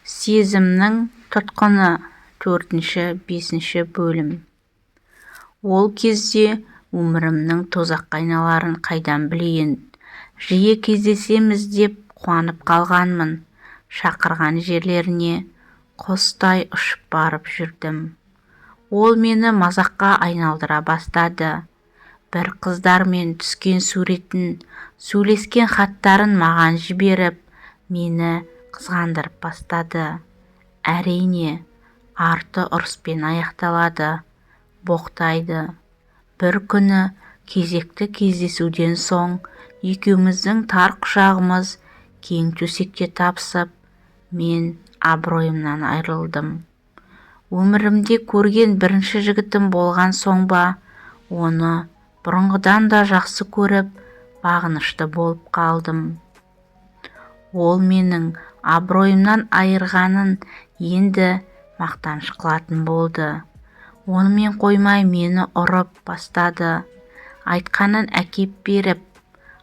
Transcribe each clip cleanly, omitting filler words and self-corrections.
Сезімнің тұтқыны 4-5 бөлім. Ол кезде өмірімнің тозаққа айналарын қайдан білейін? Жиі кездесеміз деп қуанып қалғанмын. Шақырған жерлеріне құстай ұшып барып жүрдім. Ол мені мазаққа айналдыра бастады. Бір қыздармен түскен суретін, сөйлескен хаттарын маған жіберіп, мені қызғандырып бастады. Әрине, арты ұрыспен аяқталады, боқтайды. Бір күні кезекті кездесуден соң екеуміздің тар құшағымыз кең төсекте табысып, мен абыройымнан айырылдым. Өмірімде көрген бірінші жігітім болған соң ба, оны бұрынғыдан да жақсы көріп, бағынышты болып қалдым. Ол менің абыройымнан айырғанын енді мақтаныш қылатын болды. Онымен қоймай мені ұрып бастады. Айтқанын әкеп беріп,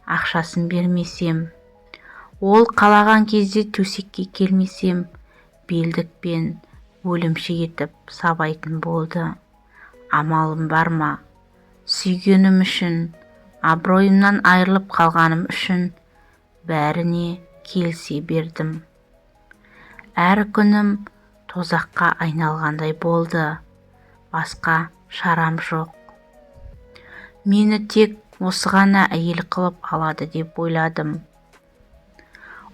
ақшасын бермесем, ол қалаған кезде төсекке келмесем, белдікпен өлімші етіп сабайтын болды. Амалым бар ма? Сүйгенім үшін, абыройымнан айырылып қалғаным үшін бәріне келісе бердім. Әр күнім тозаққа айналғандай болды. Басқа шарам жоқ. Мені тек осы ғана әйел қылып алады деп ойладым.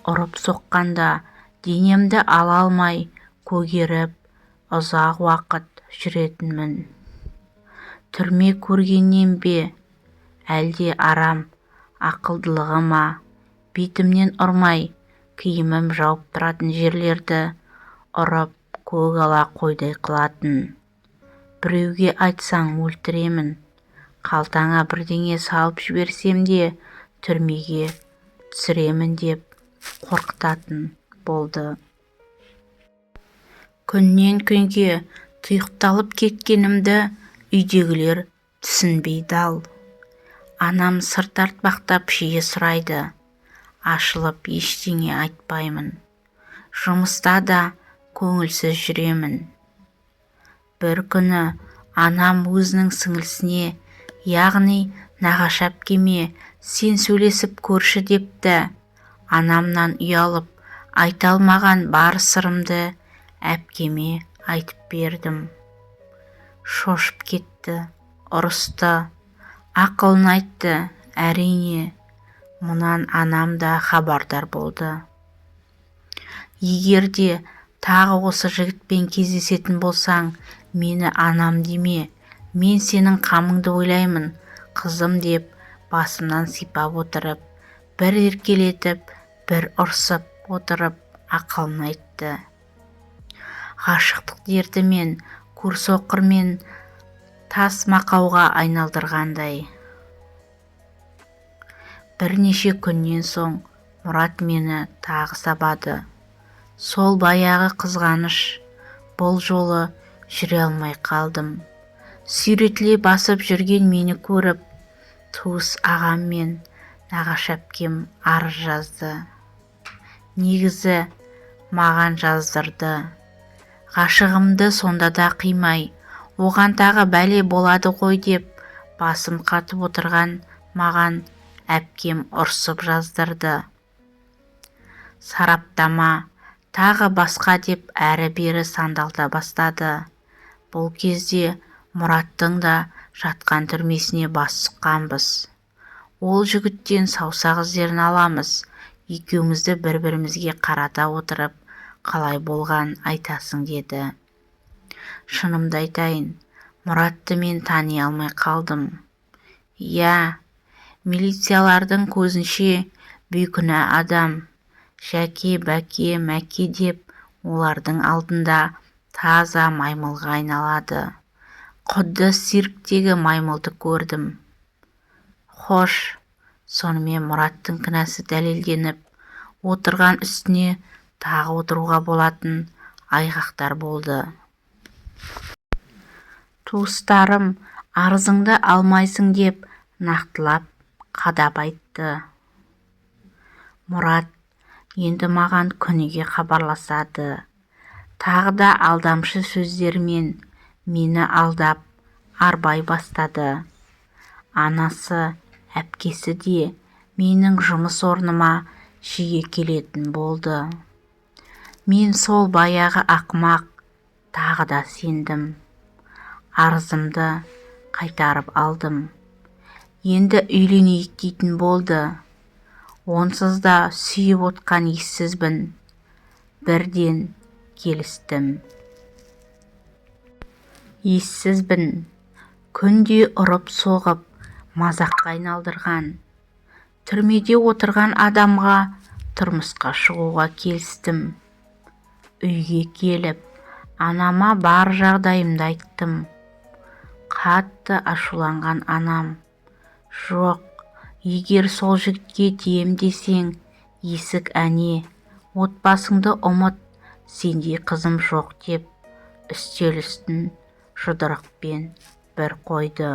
Ұрып соққанда денемді ала алмай көгеріп, ұзақ уақыт жүретінмін. Түрме көргеннен бе, әлде арам ақылдылығыма, бетімнен ұрмай, киімім жауып тұратын жерлерді ұрып көгала қойдай қылатын. Біреуге айтсаң өлтіремін, қалтаңа бірдеңе салып жіберсем де түрмеге түсіремін деп қорқытатын болды. Күннен күнге тұйықталып кеткенімді үйдегілер түсінбей дал. Анам сыр тартпақтап жиі сұрайды. Ашылып ештеңе айтпаймын. Жұмыста да көңілсіз жүремін. Бір күні анам өзінің сіңілісіне, яғни нағашы әпкеме, сен сөйлесіп көрші депті. Анамнан ұялып, айта алмаған бар сырымды әпкеме айтып бердім. Шошып кетті, ұрысты, ақылын айтты. Әрине, мұнан анам да хабардар болды. Егер де тағы осы жігітпен кездесетін болсаң, мені анам деме, мен сенің қамыңды ойлаймын, қызым деп басымнан сипап отырып, бір еркелетіп, бір ұрсып отырып ақылын айтты. Ғашықтық дертімен, көрсоқырмен тас мақауға айналдырғандай. Бірнеше күннен соң Мұрат мені тағы сабады. Сол баяғы қызғаныш, бұл жолы жүре алмай қалдым. Сүйретіле басып жүрген мені көріп, туыс ағам мен нағашы әпкем арыз жазды. Негізі маған жаздырды. Ғашығымды сонда да қимай, оған тағы бәле болады ғой деп басым қатып отырған маған әпкем ұрсып жаздырды. Сараптама, тағы басқа деп әрі-бері сандалта бастады. Бұл кезде Мұраттың да жатқан түрмесіне бас сұққанбыз. Ол жігіттен саусақ іздерін аламыз. Екеумізді бір-бірімізге қарата отырып, қалай болған айтасың деді. Шынымды айтайын, Мұратты мен тани алмай қалдым. Я, милициялардың көзінше бейкүнә адам. Жәке, бәке, мәке деп олардың алдында таза маймылға айналады. Құдды цирктегі маймылды көрдім. Хош, сонымен Мұраттың кінәсі дәлелденіп, отырған үстіне тағы отыруға болатын айғақтар болды. Туыстарым арызыңды алмайсың деп нақтылап қадап айтты. Мұрат енді маған күніге хабарласады. Тағы да алдамшы сөздермен мені алдап арбай бастады. Анасы, әпкесі де менің жұмыс орныма жиі келетін болды. Мен сол баяғы ақымақ тағы да сендім. Арызымды қайтарып алдым. Енді үйленейік дейтін болды. Онсыз да сүйіп отқан ессізбін. Бірден келістім. Ессізбін. Күнде ұрып-соғып мазаққа айналдырған. Түрмеде отырған адамға тұрмысқа шығуға келістім. Үйге келіп, анама бар жағдайымды айттым. Қатты ашуланған анам: «Жоқ, егер сол жігітке тием десең, есік әне, отбасыңды ұмыт, сендей қызым жоқ» деп үстел үстін жұдырықпен бір қойды.